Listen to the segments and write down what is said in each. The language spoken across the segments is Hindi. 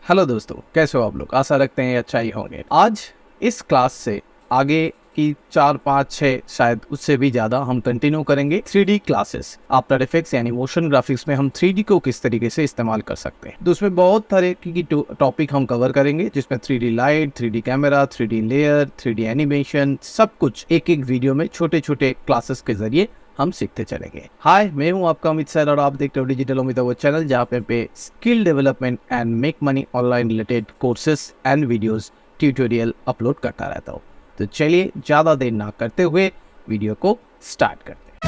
हेलो दोस्तों, कैसे हो आप लोग। आशा रखते हैं अच्छा ही होंगे। आज इस क्लास से आगे की 4 5 6 शायद उससे भी ज़्यादा हम कंटिन्यू करेंगे 3D क्लासेस। आफ्टर इफेक्ट्स यानी मोशन ग्राफिक्स में हम 3D को किस तरीके से इस्तेमाल कर सकते हैं। तो उसमें बहुत तरह की टॉपिक हम कवर करेंगे, जिसमें 3D light, 3D camera, 3D layer, 3D animation, सब कुछ एक एक वीडियो में छोटे छोटे क्लासेस के जरिए हम सीखते चलेंगे। हाय, मैं हूं आपका अमित सर और आप देखते हो डिजिटल अमित वो चैनल, जहां पे skill development and make money online related courses and videos tutorial upload करता रहता हूं। तो चलिए ज़्यादा देर ना करते हुए वीडियो को स्टार्ट करते हैं।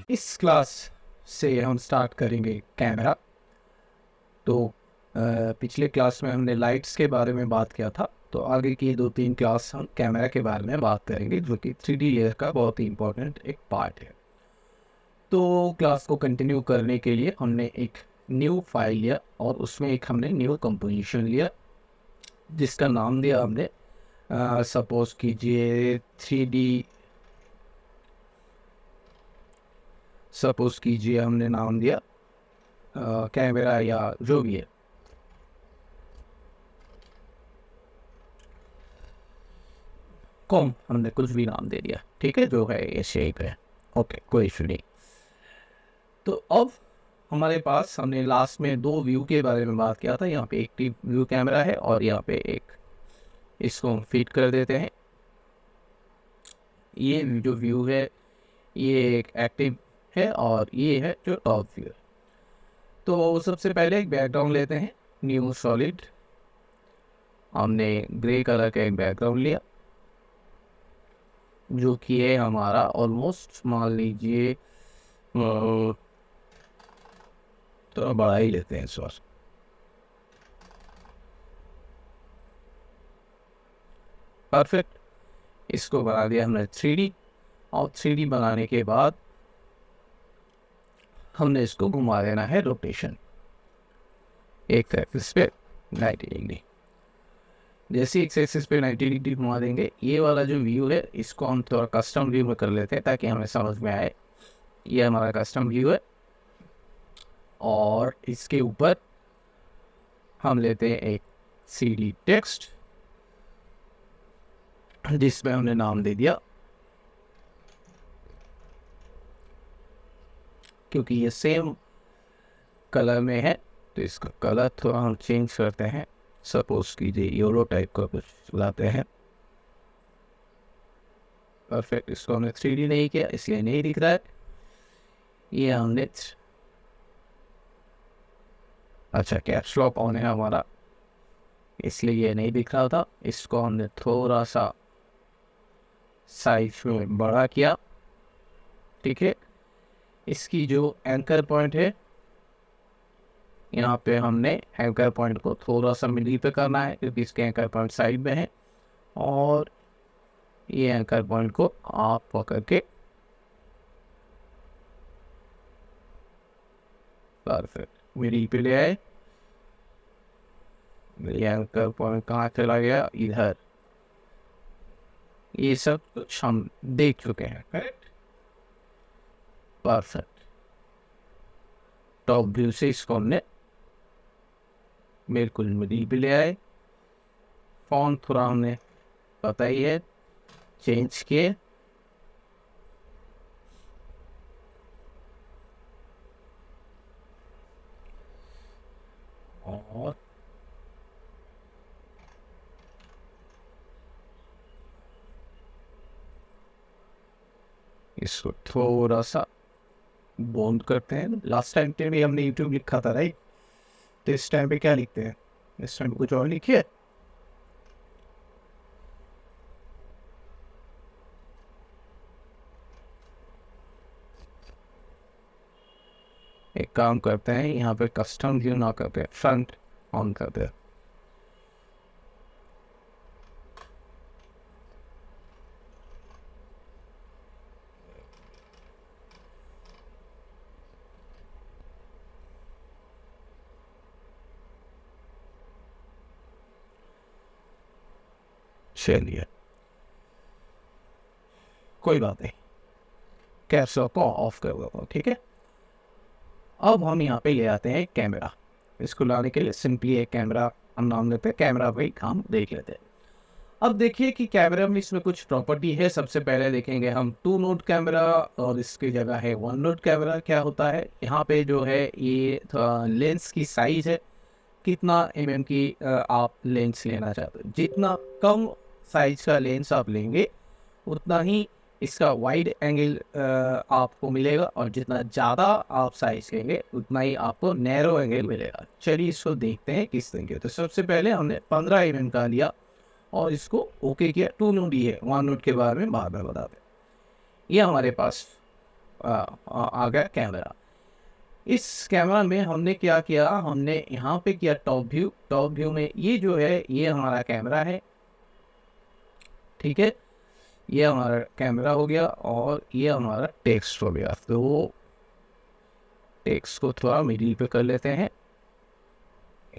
इस क्लास से हम स्टार्ट करेंगे कैमरा। तो पिछले क्लास में हमने लाइट्स के बारे में बात किया था, तो आगे की 2 3 क्लास हम कैमरा के बारे में बात करेंगे, जो कि 3D लेयर का बहुत ही इम्पोर्टेंट एक पार्ट है। तो क्लास को कंटिन्यू करने के लिए हमने एक न्यू फाइल लिया और उसमें एक हमने न्यू कंपोजिशन लिया, जिसका नाम दिया हमने सपोज कीजिए 3D। सपोज कीजिए हमने नाम दिया कैमरा या जो भी है। कॉम हमने कुछ भी नाम दे दिया, ठीक है, जो है ये शेप है। ओके, कोई इशू नहीं। तो अब हमारे पास हमने लास्ट में 2 व्यू के बारे में बात किया था। यहाँ पे एक व्यू कैमरा है और यहाँ पे एक, इसको हम फिट कर देते हैं। ये जो व्यू है ये एक एक्टिव है और ये है जो टॉप व्यू है। तो सबसे पहले एक बैकग्राउंड लेते हैं, न्यू सॉलिड। हमने ग्रे कलर का एक बैकग्राउंड लिया, जो कि है हमारा ऑलमोस्ट, मान लीजिए तो बड़ा ही लेते हैं इस बार। परफेक्ट। इसको बना दिया हमने 3D, और 3D बनाने के बाद हमने इसको घुमा देना है रोटेशन एक एक्सिस पे 90 डिग्री। जैसे एक एक्सिस पे 90 डिग्री घुमा देंगे, ये वाला जो व्यू है इसको हम थोड़ा कस्टम व्यू में कर लेते हैं ताकि हमें समझ में आए। ये हमारा कस्टम व्यू है और इसके ऊपर हम लेते हैं एक CD टेक्स्ट, जिसमें हमने नाम दे दिया, क्योंकि ये सेम कलर में है तो इसका कलर थोड़ा हम चेंज करते हैं। सपोज कीजिए यूरो टाइप का कुछ लाते हैं। परफेक्ट। इसको हमने 3D नहीं किया इसलिए नहीं दिख रहा है। ये हमने अच्छा, कैप्स लॉक ऑन है हमारा, इसलिए ये नहीं दिख रहा था। इसको हमने थोड़ा सा साइज में बड़ा किया, ठीक है। इसकी जो एंकर पॉइंट है, यहाँ पे हमने एंकर पॉइंट को थोड़ा सा मिडिल पे करना है, क्योंकि इसके एंकर पॉइंट साइड में है। और ये एंकर पॉइंट को आप पकड़ के, परफेक्ट, मिडिल पे ले आए। ये एंकर पॉइंट कहाँ चला गया? इधर। ये सब कुछ हम देख चुके हैं, करेक्ट। परफेक्ट। टॉप व्यू से इसको हमने बिल्कुल मिडिल पे ले आए। फॉन्ट थोड़ा हमने पता ही है चेंज किए, और इसको थोड़ा सा बॉन्ड करते हैं। लास्ट टाइम पे भी हमने यूट्यूब लिखा था, राइट? तो इस टाइम पे क्या लिखते हैं? इस टाइम कुछ और लिखिए। एक काम करते हैं, यहाँ पे कस्टम व्यू ना करते, फ्रंट ऑन करते हैं। चलिए, कोई बात नहीं, कैप्चर को ऑफ कर देता हूँ, ठीक है। अब हम यहाँ पे ले आते हैं कैमरा। इसको लाने के लिए सिंपली एक कैमरा हम नाम देते हैं, कैमरा भाई हम देख लेते हैं। अब देखिए कि कैमरा में इसमें कुछ प्रॉपर्टी है। सबसे पहले देखेंगे हम 2 नोड कैमरा और इसकी जगह है 1 नोड कैमरा। क्या होता है यहाँ पे जो है ये लेंस की साइज है, कितना mm की आप लेंस लेना चाहते हो। जितना कम साइज का लेंस आप लेंगे उतना ही इसका वाइड एंगल आपको मिलेगा, और जितना ज़्यादा आप साइज लेंगे उतना ही आपको नैरो एंगल मिलेगा। चलिए इसको देखते हैं किस तरीके। तो सबसे पहले हमने 15 mm का लिया और इसको ओके किया। 2 नोड ही है, 1 नोड के बारे में बाद में बताते हैं। ये हमारे पास आ गया कैमरा। इस कैमरा में हमने क्या किया, हमने यहाँ पे किया टॉप व्यू। टॉप व्यू में ये जो है ये हमारा कैमरा है, ठीक है। ये हमारा कैमरा हो गया और ये हमारा टेक्स्ट हो गया। तो टेक्स्ट को थोड़ा मिडिल पे कर लेते हैं,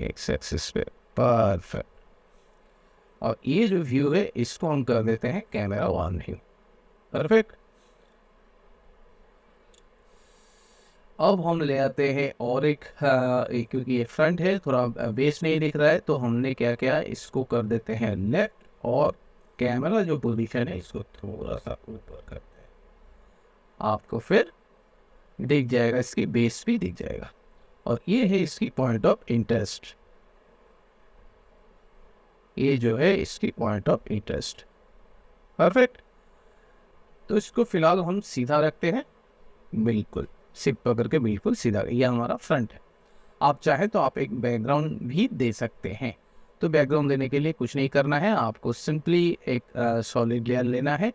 एक्स एक्सिस पे, परफेक्ट। और ये जो व्यू है इसको हम कर देते हैं कैमरा 1 व्यू, परफेक्ट। अब हम ले आते हैं और एक क्योंकि ये फ्रंट है, थोड़ा बेस नहीं दिख रहा है, तो हमने क्या किया, इसको कर देते हैं लेफ्ट, और कैमरा जो पोजीशन है इसको थोड़ा सा ऊपर करते हैं। आपको फिर दिख जाएगा, इसकी बेस भी दिख जाएगा। और ये है इसकी पॉइंट ऑफ इंटरेस्ट, ये जो है इसकी पॉइंट ऑफ इंटरेस्ट, परफेक्ट। तो इसको फिलहाल हम सीधा रखते हैं, बिल्कुल सिप पकड़ के बिल्कुल सीधा। ये हमारा फ्रंट है। आप चाहे तो आप एक बैकग्राउंड भी दे सकते हैं। तो बैकग्राउंड देने के लिए कुछ नहीं करना है, आपको सिंपली एक सॉलिड लेयर लेना है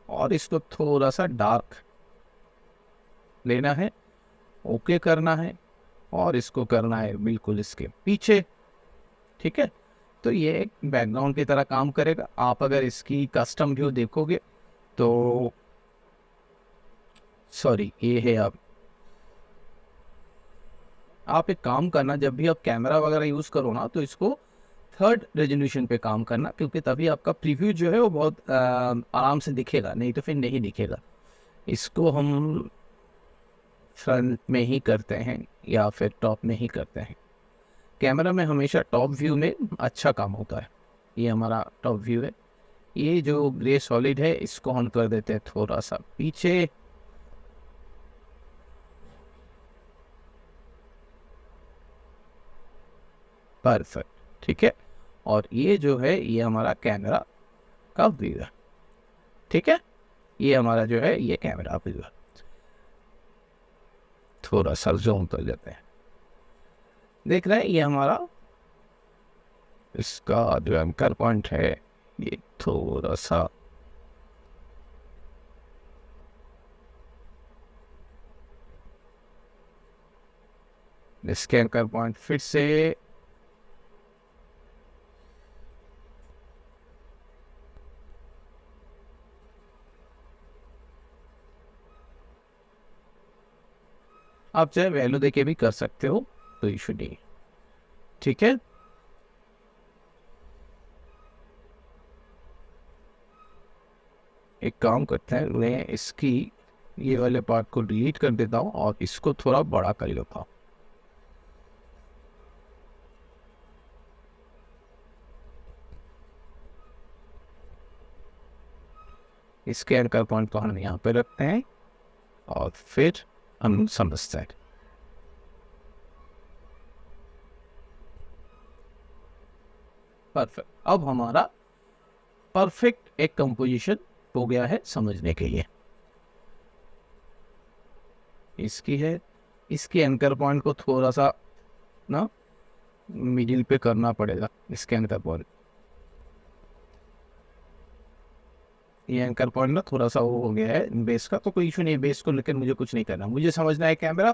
और इसको थोड़ा सा डार्क लेना है, ओके करना है, और इसको करना है बिल्कुल इसके पीछे, ठीक है। तो ये एक बैकग्राउंड की तरह काम करेगा। आप अगर इसकी कस्टम व्यू देखोगे तो सॉरी ये है, आप एक काम करना, जब भी आप कैमरा वगैरह यूज़ करो ना तो इसको 3rd रेजोल्यूशन पे काम करना, क्योंकि तभी आपका प्रीव्यू जो है वो बहुत आराम से दिखेगा, नहीं तो फिर नहीं दिखेगा। इसको हम फ्रंट में ही करते हैं या फिर टॉप में ही करते हैं। कैमरा में हमेशा टॉप व्यू में अच्छा काम होता है। ये हमारा टॉप व्यू है। ये जो ग्रे सॉलिड है इसको हम कर देते हैं थोड़ा सा पीछे, परफेक्ट, ठीक है। और ये जो है ये हमारा कैमरा का व्यू है, ठीक है। ये हमारा जो है ये कैमरा व्यू है। थोड़ा सा जूम कर लेते हैं, देख रहे हैं ये हमारा इसका जो एंकर पॉइंट है, ये थोड़ा सा इसके एंकर पॉइंट फिर से आप चाहे वैल्यू देके भी कर सकते हो, तो इशू नहीं, ठीक है। एक काम करते हैं, मैं इसकी ये वाले पार्ट को डिलीट कर देता हूँ और इसको थोड़ा बड़ा कर लेता हूँ। इसके एंकर पॉइंट को हम यहाँ पे रखते हैं और फिर हम समझते हैं। परफेक्ट। अब हमारा परफेक्ट एक कंपोजिशन हो गया है समझने के लिए। इसकी है, इसके एंकर पॉइंट को थोड़ा सा ना मिडिल पे करना पड़ेगा। इसके एंकर पॉइंट, ये एंकर पॉइंट ना थोड़ा सा वो हो गया है बेस का, तो कोई इशू नहीं, बेस को लेकर मुझे कुछ नहीं करना, मुझे समझना है कैमरा।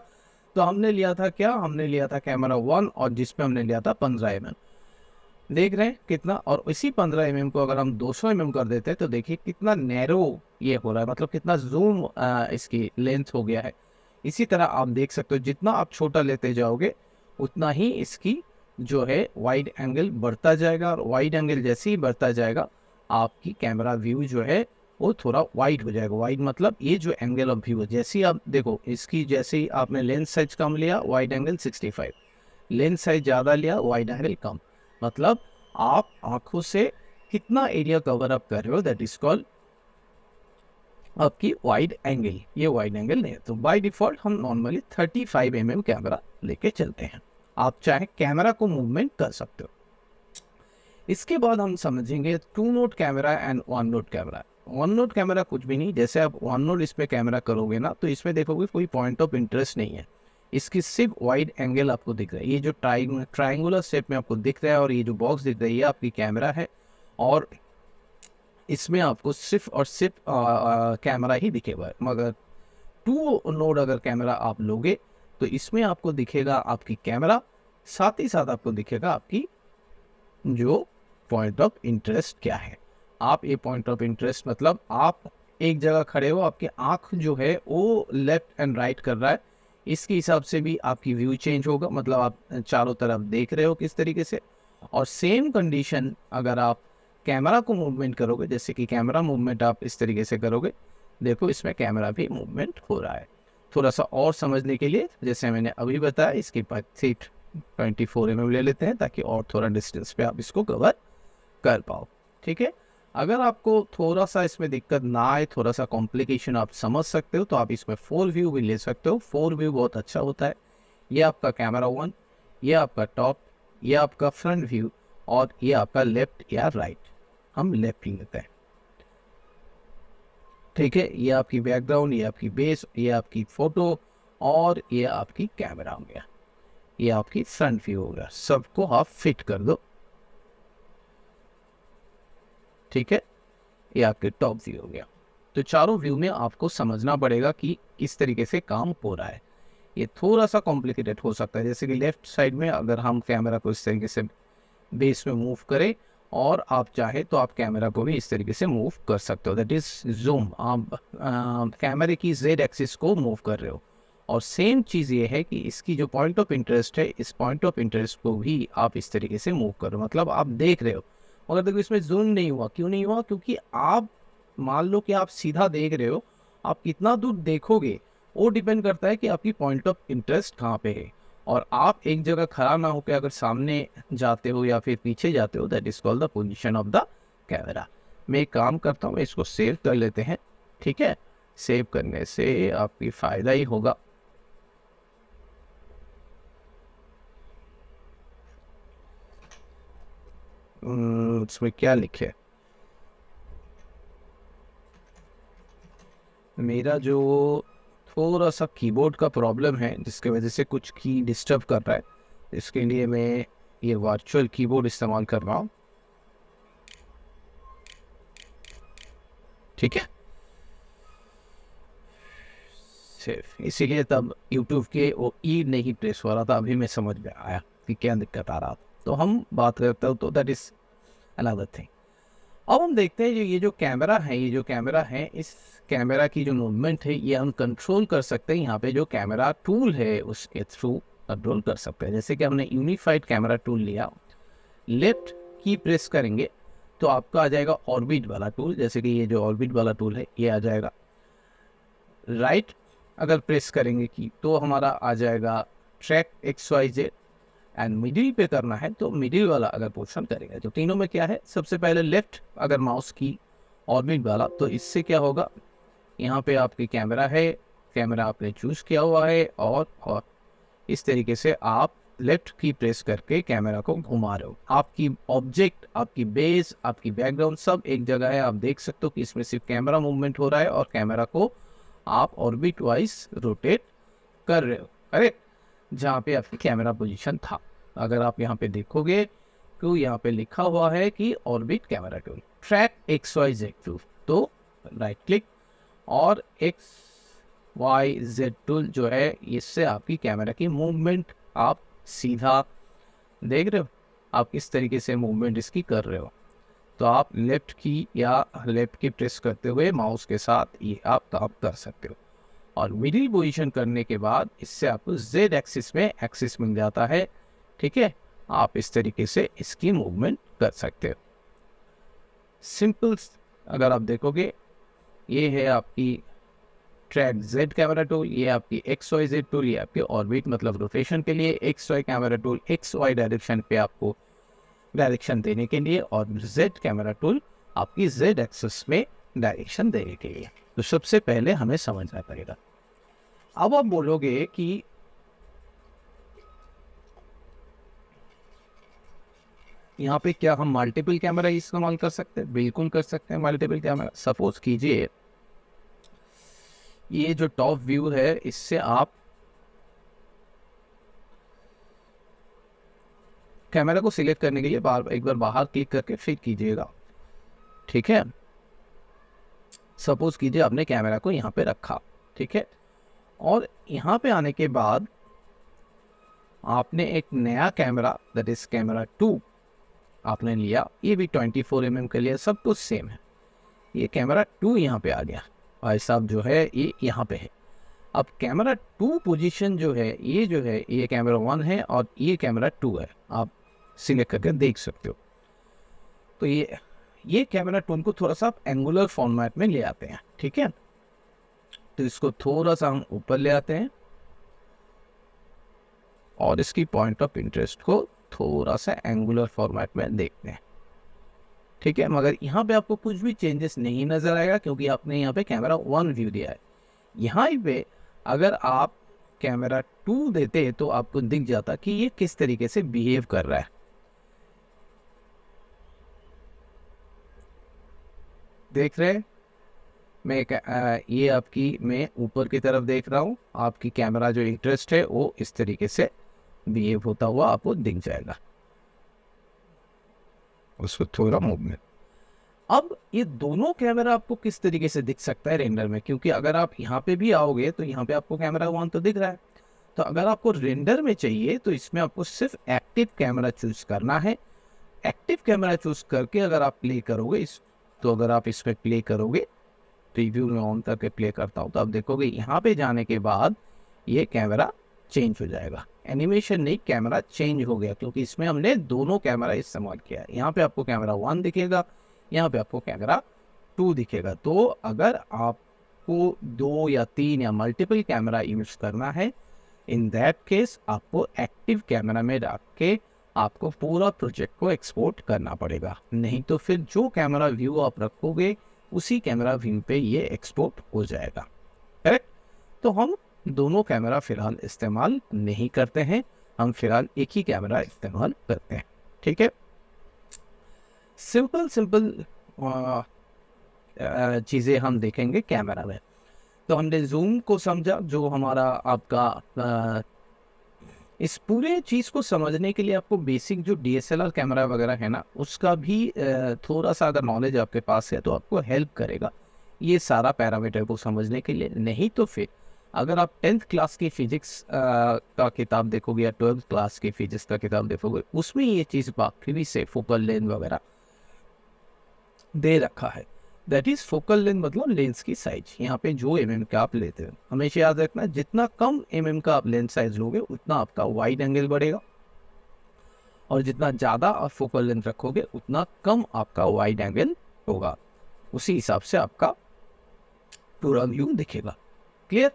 तो हमने लिया था क्या, हमने लिया था कैमरा 1 और जिसपे हमने लिया था 15 mm। देख रहे हैं कितना, और इसी 15 mm को अगर हम 200 mm कर देते हैं तो देखिए कितना नैरो ये हो रहा है, मतलब कितना जूम इसकी लेंथ हो गया है। इसी तरह आप देख सकते हो जितना आप छोटा लेते जाओगे उतना ही इसकी जो है वाइड एंगल बढ़ता जाएगा, और वाइड एंगल जैसे ही बढ़ता जाएगा आपकी कैमरा व्यू जो है वो थोड़ा वाइड हो जाएगा। वाइड मतलब ये जो एंगल ऑफ व्यू है, जैसे ही आप देखो इसकी, जैसे ही आपने लेंस साइज कम लिया वाइड एंगल 65, लेंस साइज ज़्यादा लिया वाइड एंगल कम, मतलब आप आंखों से कितना एरिया कवर अप कर रहे हो, दैट इज कॉल्ड आपकी वाइड एंगल। ये वाइड एंगल नहीं है, तो बाय डिफॉल्ट हम नॉर्मली 35 mm कैमरा लेके चलते हैं। आप चाहे कैमरा को मूवमेंट कर सकते हो। इसके बाद हम समझेंगे 2 note camera and 1 note camera. 1 note camera कुछ भी नहीं, जैसे आप 1 नोट इस पे कैमरा करोगे ना, तो इसमें देखोगे कोई पॉइंट ऑफ इंटरेस्ट नहीं है, इसकी सिर्फ वाइड एंगल आपको दिख रहा है। ये जो ट्राइंगुलर शेप में आपको दिख रहा है और ये जो बॉक्स दिख रहा है, ये आपकी कैमरा है, और इसमें आपको सिर्फ और सिर्फ कैमरा ही दिखेगा। मगर 2 नोड अगर कैमरा आप लोगे तो इसमें आपको दिखेगा आपकी कैमरा, साथ ही साथ आपको दिखेगा आपकी जो पॉइंट ऑफ इंटरेस्ट क्या है। आप ये पॉइंट ऑफ इंटरेस्ट मतलब आप एक जगह खड़े हो, आपकी आंख जो है वो लेफ्ट एंड राइट कर रहा है, इसके हिसाब से भी आपकी व्यू चेंज होगा, मतलब आप चारों तरफ देख रहे हो किस तरीके से। और सेम कंडीशन अगर आप कैमरा को मूवमेंट करोगे, जैसे कि कैमरा मूवमेंट आप इस तरीके से करोगे, देखो इसमें कैमरा भी मूवमेंट हो रहा है। थोड़ा सा और समझने के लिए, जैसे मैंने अभी बताया, इसके बाद सीट 24 mm ले लेते हैं ताकि और थोड़ा डिस्टेंस पे आप इसको कवर कर पाओ। ठीक है, अगर आपको थोड़ा सा इसमें दिक्कत ना आए, थोड़ा सा कॉम्प्लिकेशन आप समझ सकते हो, तो आप इसमें 4 व्यू भी ले सकते हो। 4 व्यू बहुत अच्छा होता है। ये आपका कैमरा 1, ये आपका टॉप, ये आपका फ्रंट व्यू, और ये आपका लेफ्ट या राइट। हम लेफ्ट ही लेते हैं। ठीक है, ये आपकी बैकग्राउंड, ये आपकी बेस, ये आपकी फोटो, और ये आपकी कैमरा हो गया, ये आपकी फ्रंट व्यू हो गया। सबको आप फिट कर दो। ठीक है, ये आपके टॉप व्यू हो गया। तो चारों व्यू में आपको समझना पड़ेगा कि किस तरीके से काम हो रहा है। ये थोड़ा सा कॉम्प्लिकेटेड हो सकता है, जैसे कि लेफ्ट साइड में अगर हम कैमरा को इस तरीके से बेस में मूव करें, और आप चाहे तो आप कैमरा को भी इस तरीके से मूव कर सकते हो, दैट इज जूम। आप कैमरे की जेड एक्सिस को मूव कर रहे हो। और सेम चीज़ ये है कि इसकी जो पॉइंट ऑफ इंटरेस्ट है, इस पॉइंट ऑफ इंटरेस्ट को भी आप इस तरीके से मूव करो, मतलब आप देख रहे हो। मगर देखो इसमें जूम नहीं हुआ, क्यों नहीं हुआ? क्योंकि आप मान लो कि आप सीधा देख रहे हो, आप कितना दूर देखोगे वो डिपेंड करता है कि आपकी पॉइंट ऑफ इंटरेस्ट कहाँ पे है। और आप एक जगह खड़ा ना होकर अगर सामने जाते हो या फिर पीछे जाते हो, that is called the position of the camera. मैं एक काम करता हूँ, इसको सेव कर लेते हैं। ठीक है, सेव करने से आपकी फ़ायदा ही होगा। उसमें क्या लिखे? मेरा जो थोड़ा सा कीबोर्ड का प्रॉब्लम है, जिसके वजह से कुछ की डिस्टर्ब कर रहा है, इसके लिए मैं ये वर्चुअल कीबोर्ड इस्तेमाल कर रहा हूँ। ठीक है, सिर्फ इसीलिए तब यूट्यूब के वो ई नहीं प्रेस हो रहा था, अभी मैं समझ में आया कि क्या दिक्कत आ रहा था। तो हम बात करते हो तो दैट इज अनदर थिंग। अब हम देखते हैं ये जो कैमरा है, ये जो कैमरा है, इस कैमरा की जो मूवमेंट है ये हम कंट्रोल कर सकते हैं। यहाँ पे जो कैमरा टूल है उसके थ्रू कंट्रोल कर सकते हैं। जैसे कि हमने यूनिफाइड कैमरा टूल लिया, लेफ्ट की प्रेस करेंगे तो आपका आ जाएगा ऑर्बिट वाला टूल, जैसे कि ये जो ऑर्बिट वाला टूल है ये आ जाएगा। राइट अगर प्रेस करेंगे की तो हमारा आ जाएगा ट्रैक XYZ। एंड मिडिल पे करना है तो मिडिल वाला अगर पोर्शन करेंगे, तो तीनों में क्या है, सबसे पहले लेफ्ट अगर माउस की ऑर्बिट वाला, तो इससे क्या होगा, यहाँ पे आपकी कैमरा है, कैमरा आपने चूज किया हुआ है, और इस तरीके से आप लेफ्ट की प्रेस करके कैमरा को घुमा रहे हो। आपकी ऑब्जेक्ट, आपकी बेस, आपकी बैकग्राउंड सब एक जगह है। आप देख सकते हो कि इसमें सिर्फ कैमरा मूवमेंट हो रहा है और कैमरा को आप ऑर्बिट वाइज रोटेट कर रहे हो, करेक्ट, जहाँ पे आपकी कैमरा पोजीशन था। अगर आप यहाँ पे देखोगे तो यहाँ पे लिखा हुआ है कि orbit camera tool, track XYZ tool, तो राइट क्लिक और XYZ टूल जो है, इससे आपकी कैमरा की मूवमेंट आप सीधा देख रहे हो, आप किस तरीके से मूवमेंट इसकी कर रहे हो। तो आप लेफ्ट की या लेफ्ट की प्रेस करते हुए माउस के साथ ये आप काम कर सकते हो। और मिडिल पोजीशन करने के बाद इससे आपको Z एक्सिस में एक्सिस मिल जाता है। ठीक है, आप इस तरीके से इसकी मूवमेंट कर सकते हो। सिंपल अगर आप देखोगे ये है आपकी ट्रैक Z कैमरा टूल, ये आपकी XYZ टूल, ये आपके ऑर्बिट मतलब रोटेशन के लिए, XY camera tool XY direction पे आपको डायरेक्शन देने के लिए, और Z कैमरा टूल आपकी Z एक्सिस में डायरेक्शन देने के लिए। तो सबसे पहले हमें समझना पड़ेगा। अब आप बोलोगे कि यहाँ पे क्या हम मल्टीपल कैमरा इस्तेमाल कर सकते हैं? बिल्कुल कर सकते हैं मल्टीपल कैमरा। सपोज कीजिए ये जो टॉप व्यू है, इससे आप कैमरा को सिलेक्ट करने के लिए एक बार बाहर क्लिक करके फिर कीजिएगा, ठीक है। सपोज कीजिए आपने कैमरा को यहाँ पे रखा, ठीक है, और यहाँ पे आने के बाद आपने एक नया कैमरा दैट इज कैमरा 2 आपने लिया। ये भी 24 mm के लिए, सब कुछ सेम है। ये कैमरा 2 यहाँ पे आ गया, भाई साहब जो है ये यहाँ पे है। अब कैमरा 2 पोजीशन जो है ये कैमरा 1 है और ये कैमरा 2 है, आप सिलेक्ट करके देख सकते हो। तो ये कैमरा 2 को थोड़ा सा आप एंगुलर फॉर्मेट में ले आते हैं, ठीक है। तो इसको थोड़ा सा हम ऊपर ले आते हैं और इसकी पॉइंट ऑफ इंटरेस्ट को थोड़ा सा एंगुलर फॉर्मेट में देखते हैं, ठीक है। मगर यहाँ पे आपको कुछ भी चेंजेस नहीं नजर आएगा क्योंकि आपने यहाँ पे कैमरा 1 व्यू दिया है। यहाँ पे अगर आप कैमरा 2 देते तो आपको दिख जाता कि ये किस तरीके से बिहेव कर रहा है। देख रहे हैं ये आपकी मैं ऊपर की तरफ देख रहा हूँ, आपकी कैमरा जो इंटरेस्ट है वो इस तरीके से बिहेव होता हुआ आपको दिख जाएगा। उसको थोड़ा मूवमेंट। अब ये दोनों कैमरा आपको किस तरीके से दिख सकता है रेंडर में, क्योंकि अगर आप यहाँ पे भी आओगे तो यहाँ पे आपको कैमरा 1 तो दिख रहा है। तो अगर आपको रेंडर में चाहिए तो इसमें आपको सिर्फ एक्टिव कैमरा चूज करना है। एक्टिव कैमरा चूज करके अगर आप प्ले करोगे तो अगर आप इसमें प्ले करोगे, प्रीव्यू में ऑन करके प्ले करता हूँ, तो आप देखोगे यहाँ पे जाने के बाद ये कैमरा चेंज हो जाएगा। एनिमेशन नहीं, कैमरा चेंज हो गया क्योंकि इसमें हमने दोनों कैमरा इस्तेमाल किया है। यहाँ पे आपको कैमरा 1 दिखेगा, यहाँ पे आपको कैमरा 2 दिखेगा। तो अगर आपको 2 या 3 या मल्टीपल कैमरा यूज करना है, इन दैट केस आपको एक्टिव कैमरा में रख के आपको पूरा प्रोजेक्ट को एक्सपोर्ट करना पड़ेगा। नहीं तो फिर जो कैमरा व्यू आप रखोगे उसी कैमरा व्यू पे ये एक्सपोर्ट हो जाएगा, करेक्ट। तो हम दोनों कैमरा फिलहाल इस्तेमाल नहीं करते हैं, हम फिलहाल एक ही कैमरा इस्तेमाल करते हैं, ठीक है। सिंपल चीज़ें हम देखेंगे कैमरा में। तो हमने जूम को समझा, जो हमारा आपका इस पूरे चीज़ को समझने के लिए आपको बेसिक जो DSLR कैमरा वगैरह है ना, उसका भी थोड़ा सा अगर नॉलेज आपके पास है तो आपको हेल्प करेगा ये सारा पैरामीटर को समझने के लिए। नहीं तो फिर अगर आप 10th क्लास की फिजिक्स का किताब देखोगे या 12th क्लास की फिजिक्स का किताब देखोगे, उसमें ये चीज़ बाकी से फोकल लेंथ वगैरह दे रखा है। दैट इज फोकल लेंथ मतलब लेंस की साइज। यहाँ पे जो mm का आप लेते हो, हमेशा याद रखना जितना कम mm का आप लेंस साइज लोगे उतना आपका वाइड एंगल बढ़ेगा, और जितना ज़्यादा आप फोकल लेंथ रखोगे उतना कम आपका वाइड एंगल होगा। उसी हिसाब से आपका पूरा व्यू दिखेगा। क्लियर।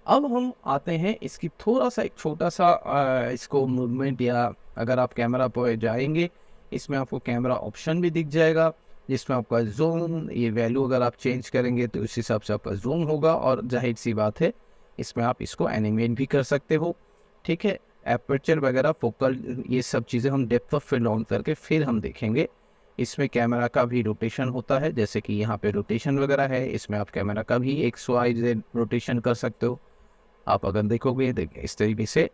अब हम आते हैं इसकी थोड़ा सा एक छोटा सा इसको मूवमेंट, या अगर आप कैमरा पर जाएंगे इसमें आपको कैमरा ऑप्शन भी दिख जाएगा जिसमें आपका जूम, ये वैल्यू अगर आप चेंज करेंगे तो उस हिसाब से आपका जूम होगा, और जाहिर सी बात है इसमें आप इसको एनिमेट भी कर सकते हो, ठीक है। एपर्चर वगैरह, फोकल, ये सब चीज़ें हम डेप्थ ऑफ फील्ड ऑन करके फिर हम देखेंगे। इसमें कैमरा का भी रोटेशन होता है, जैसे कि यहाँ पे रोटेशन वगैरह है, इसमें आप कैमरा का भी XYZ रोटेशन कर सकते हो। आप अगर देखोगे देखिए इस तरीके से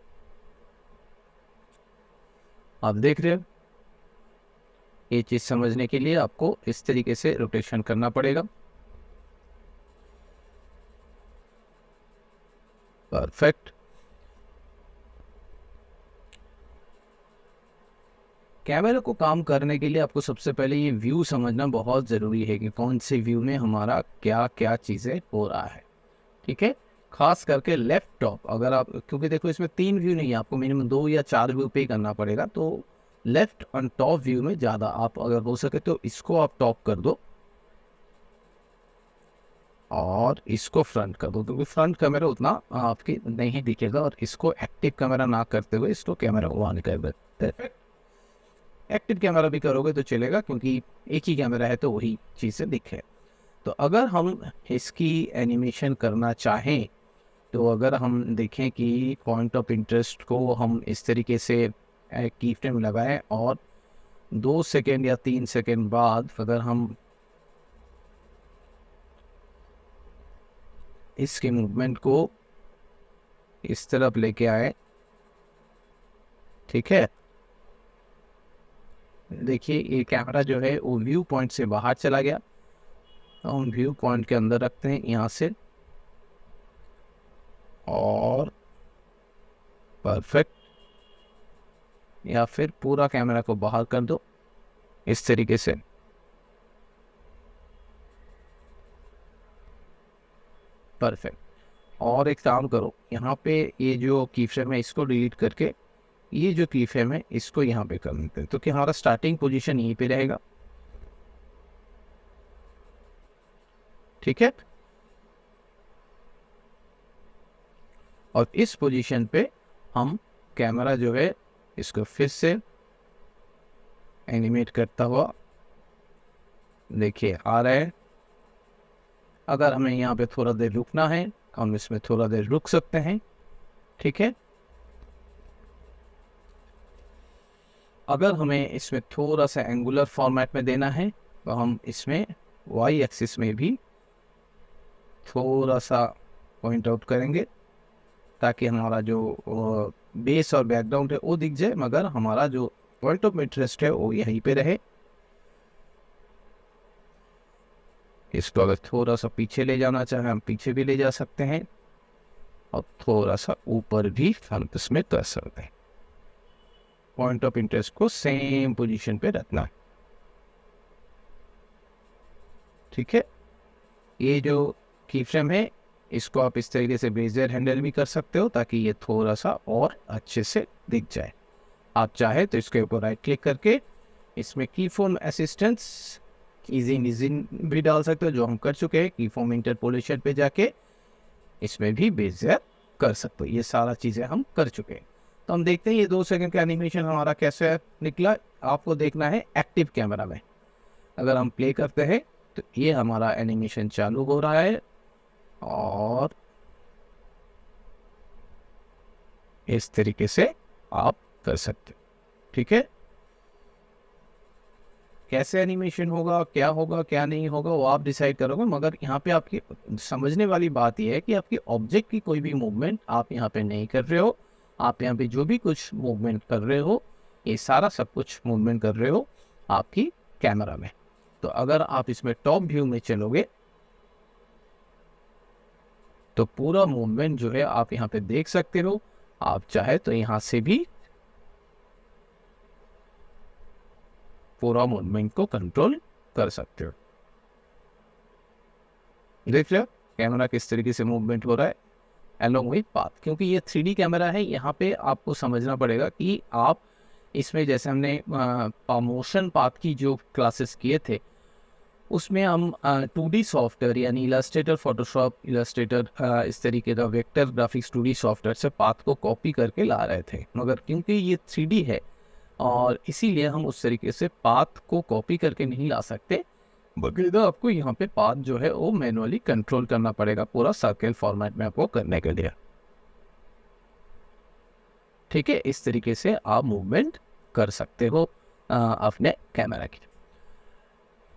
आप देख रहे हो। ये चीज़ समझने के लिए आपको इस तरीके से रोटेशन करना पड़ेगा। परफेक्ट। कैमरा को काम करने के लिए आपको सबसे पहले ये व्यू समझना बहुत ज़रूरी है कि कौन से व्यू में हमारा क्या क्या चीज़ें हो रहा है, ठीक है। खास करके लेफ्ट टॉप, अगर आप, क्योंकि देखो इसमें 3 व्यू नहीं है, आपको मिनिमम 2 या 4 व्यू पे करना पड़ेगा। तो लेफ्ट और टॉप व्यू में ज़्यादा आप अगर हो सके तो इसको आप टॉप कर दो, और इसको फ्रंट कर दो, क्योंकि फ्रंट कैमरा उतना आपकी नहीं दिखेगा, और इसको एक्टिव कैमरा ना करते हुए इसको कैमरा ऑन कर देते हैं। एक्टिव कैमरा भी करोगे तो चलेगा, क्योंकि एक ही कैमरा है तो वही चीज़ें दिखे। तो अगर हम इसकी एनिमेशन करना चाहें, तो अगर हम देखें कि पॉइंट ऑफ इंटरेस्ट को हम इस तरीके से की फ्रेम लगाएं, और 2 सेकेंड या 3 सेकेंड बाद अगर हम इसके मूवमेंट को इस तरफ लेके आए, ठीक है, देखिए ये कैमरा जो है वो व्यू पॉइंट से बाहर चला गया, तो हम व्यू पॉइंट के अंदर रखते हैं यहाँ से, और परफेक्ट, या फिर पूरा कैमरा को बाहर कर दो इस तरीके से। परफेक्ट। और एक काम करो, यहाँ पे ये जो की फ्रेम है इसको डिलीट करके ये जो की फ्रेम है इसको यहाँ पे कर देते हैं, तो कि हमारा स्टार्टिंग पोजीशन यहीं पे रहेगा, ठीक है। और इस पोजीशन पे हम कैमरा जो है इसको फिर से एनिमेट करता हुआ देखिए आ रहा है। अगर हमें यहाँ पे थोड़ा देर रुकना है, हम इसमें थोड़ा देर रुक सकते हैं, ठीक है। अगर हमें इसमें थोड़ा सा एंगुलर फॉर्मेट में देना है, तो हम इसमें वाई एक्सिस में भी थोड़ा सा पॉइंट आउट करेंगे, ताकि हमारा जो बेस और बैकग्राउंड है वो दिख जाए, मगर हमारा जो पॉइंट ऑफ इंटरेस्ट है वो यहीं पे रहे। इसको अगर थोड़ा सा पीछे ले जाना चाहे हम पीछे भी ले जा सकते हैं, और थोड़ा सा ऊपर भी हम इसमें कर सकते हैं। पॉइंट ऑफ इंटरेस्ट को सेम पोजीशन पे रखना है, ठीक है। ये जो की फ्रेम है इसको आप इस तरीके से बेजर हैंडल भी कर सकते हो, ताकि ये थोड़ा सा और अच्छे से दिख जाए। आप चाहे तो इसके ऊपर राइट क्लिक करके इसमें की फॉर्म असिस्टेंस इजी भी डाल सकते हो, जो हम कर चुके हैं। की फॉर्म इंटरपोलेशन पे जाके इसमें भी बेजर कर सकते हो। ये सारा चीज़ें हम कर चुके हैं। तो हम देखते हैं ये 2 सेकंड का एनिमेशन हमारा कैसे निकला। आपको देखना है एक्टिव कैमरा में। अगर हम प्ले करते हैं तो ये हमारा एनिमेशन चालू हो रहा है, और इस तरीके से आप कर सकते हो, ठीक है। कैसे एनिमेशन होगा, क्या नहीं होगा, वो आप डिसाइड करोगे। मगर यहाँ पे आपकी समझने वाली बात यह है कि आपकी ऑब्जेक्ट की कोई भी मूवमेंट आप यहाँ पे नहीं कर रहे हो। आप यहाँ पे जो भी कुछ मूवमेंट कर रहे हो, ये सारा सब कुछ मूवमेंट कर रहे हो आपकी कैमरा में। तो अगर आप इसमें टॉप व्यू में चलोगे तो पूरा मूवमेंट जो है आप यहाँ पे देख सकते हो। आप चाहे तो यहाँ से भी पूरा मूवमेंट को कंट्रोल कर सकते हो। देख रहे हो कैमरा किस तरीके से मूवमेंट हो रहा है अलोंग विद पाथ। क्योंकि ये 3D कैमरा है, यहाँ पे आपको समझना पड़ेगा कि आप इसमें, जैसे हमने मोशन पाथ की जो क्लासेस किए थे, उसमें हम 2D सॉफ्टवेयर यानी इलस्ट्रेटर, फोटोशॉप, इलस्ट्रेटर, इस तरीके का वेक्टर ग्राफिक्स 2D सॉफ्टवेयर से पाथ को कॉपी करके ला रहे थे। मगर क्योंकि ये 3D है और इसीलिए हम उस तरीके से पाथ को कॉपी करके नहीं ला सकते, बकायदा आपको यहाँ पे पाथ जो है वो मैनुअली कंट्रोल करना पड़ेगा पूरा सर्कल फॉर्मेट में आपको करने के लिए। ठीक है, इस तरीके से आप मूवमेंट कर सकते हो अपने कैमरा की।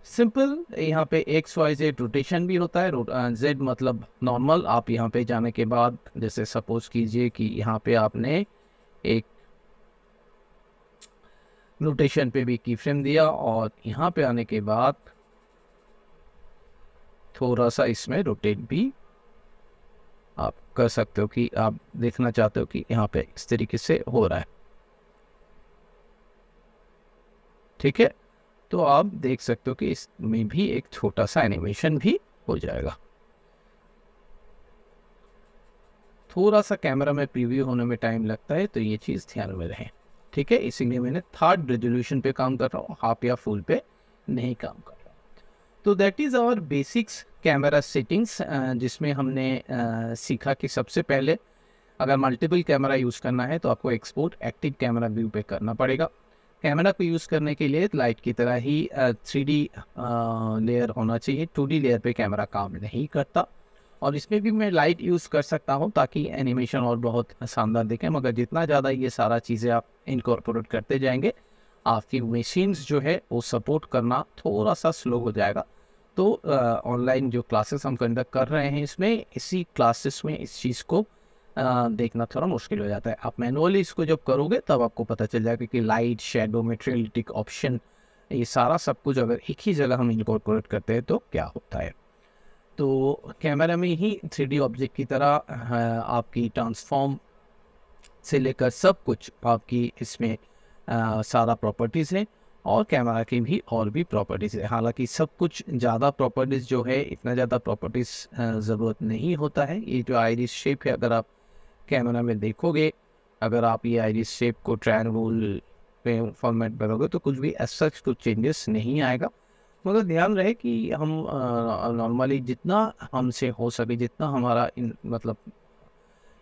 सिंपल यहाँ पे XYZ रोटेशन भी होता है। Z मतलब नॉर्मल। आप यहाँ पे जाने के बाद, जैसे सपोज कीजिए कि यहाँ पे आपने एक रोटेशन पे भी की फ्रेम दिया, और यहाँ पे आने के बाद थोड़ा सा इसमें रोटेट भी आप कर सकते हो कि आप देखना चाहते हो कि यहाँ पे इस तरीके से हो रहा है। ठीक है, तो आप देख सकते हो कि इसमें भी एक छोटा सा एनिमेशन भी हो जाएगा। थोड़ा सा कैमरा में प्रीव्यू होने में टाइम लगता है, तो ये चीज़ ध्यान में रहे। ठीक है, इसीलिए मैंने 3rd रेजोल्यूशन पे काम कर रहा हूँ, हाफ या फुल पे नहीं काम कर रहा हूँ। तो that is our basics camera settings, जिसमें हमने सीखा कि सबसे पहले अगर मल्टीपल कैमरा यूज़ करना है तो आपको एक्सपोर्ट एक्टिव कैमरा व्यू पे करना पड़ेगा। कैमरा को यूज़ करने के लिए लाइट की तरह ही 3D लेयर होना चाहिए। 2D लेयर पे कैमरा काम नहीं करता, और इसमें भी मैं लाइट यूज़ कर सकता हूँ ताकि एनिमेशन और बहुत शानदार दिखे, मगर जितना ज़्यादा ये सारा चीज़ें आप इनकॉर्पोरेट करते जाएंगे, आपकी मशीन्स जो है वो सपोर्ट करना थोड़ा सा स्लो हो जाएगा। तो ऑनलाइन जो क्लासेस हम कंडक्ट कर रहे हैं, इसमें इसी क्लासेस में इस चीज़ को देखना थोड़ा मुश्किल हो जाता है। आप मैनुअली इसको जब करोगे तब आपको पता चल जाएगा कि लाइट, शैडो, मेटेरियलिटिक ऑप्शन, ये सारा सब कुछ अगर एक ही जगह हम इनकॉर्पोरेट करते हैं तो क्या होता है। तो कैमरा में ही 3D ऑब्जेक्ट की तरह आपकी ट्रांसफॉर्म से लेकर सब कुछ आपकी इसमें सारा प्रॉपर्टीज़ है, और कैमरा की भी और भी प्रॉपर्टीज़ है। हालांकि सब कुछ ज़्यादा प्रॉपर्टीज़ जो है, इतना ज़्यादा प्रॉपर्टीज़ ज़रूरत नहीं होता है। ये जो आइरिस शेप है, अगर आप कैमरा में देखोगे, अगर आप ये आइरिस शेप को ट्रायंगल पे फॉर्मेट करोगे तो कुछ भी ऐसा कुछ चेंजेस नहीं आएगा। मगर ध्यान रहे कि हम नॉर्मली जितना हमसे हो सके, जितना हमारा मतलब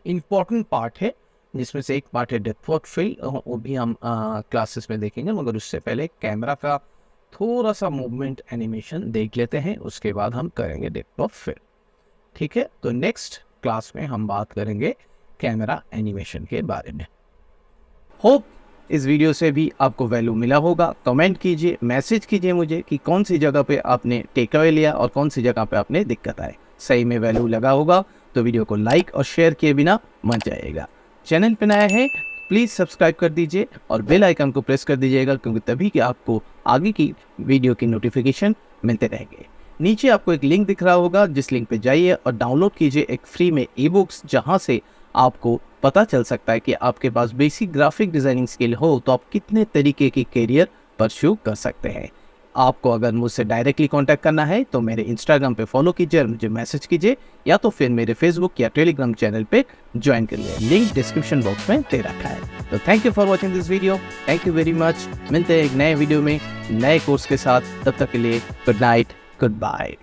इम्पॉर्टेंट पार्ट है, जिसमें से एक पार्ट है डेप्थ ऑफ फील्ड, वो भी हम क्लासेस में देखेंगे। मगर उससे पहले कैमरा का थोड़ा सा मूवमेंट एनिमेशन देख लेते हैं, उसके बाद हम करेंगे डेप्थ ऑफ फील्ड। ठीक है, तो नेक्स्ट क्लास में हम बात करेंगे कैमरा एनिमेशन के बारे में। होप इस वीडियो से भी आपको वैल्यू मिला होगा। कमेंट कीजिए, मैसेज कीजिए मुझे कि कौन सी जगह पे आपने टेक अवे लिया और कौन सी जगह पे आपने दिक्कत आए। सही में वैल्यू लगा होगा तो वीडियो को लाइक और शेयर किए बिना मत जाइएगा। चैनल पे नया है प्लीज़ सब्सक्राइब कर दीजिए और बेल आइकन को प्रेस कर दीजिएगा, क्योंकि तभी कि आपको आगे की वीडियो की नोटिफिकेशन मिलते रहेंगे। नीचे आपको एक लिंक दिख रहा होगा, जिस लिंक पे जाइए और डाउनलोड कीजिए एक फ्री में ई बुक्स, जहाँ से आपको पता चल सकता है कि आपके पास बेसिक ग्राफिक डिज़ाइनिंग स्किल हो तो आप कितने तरीके की कैरियर परस्यू कर सकते हैं। आपको अगर मुझसे डायरेक्टली कांटेक्ट करना है तो मेरे इंस्टाग्राम पे फॉलो कीजिए और मुझे मैसेज कीजिए, या तो फिर मेरे फेसबुक या टेलीग्राम चैनल पे ज्वाइन करिए। लिंक डिस्क्रिप्शन बॉक्स में दे रखा है। तो thank you for watching this video. Thank you very much. मिलते हैं एक नए वीडियो में नए कोर्स के साथ। तब तक के लिए गुड नाइट, गुड बाय।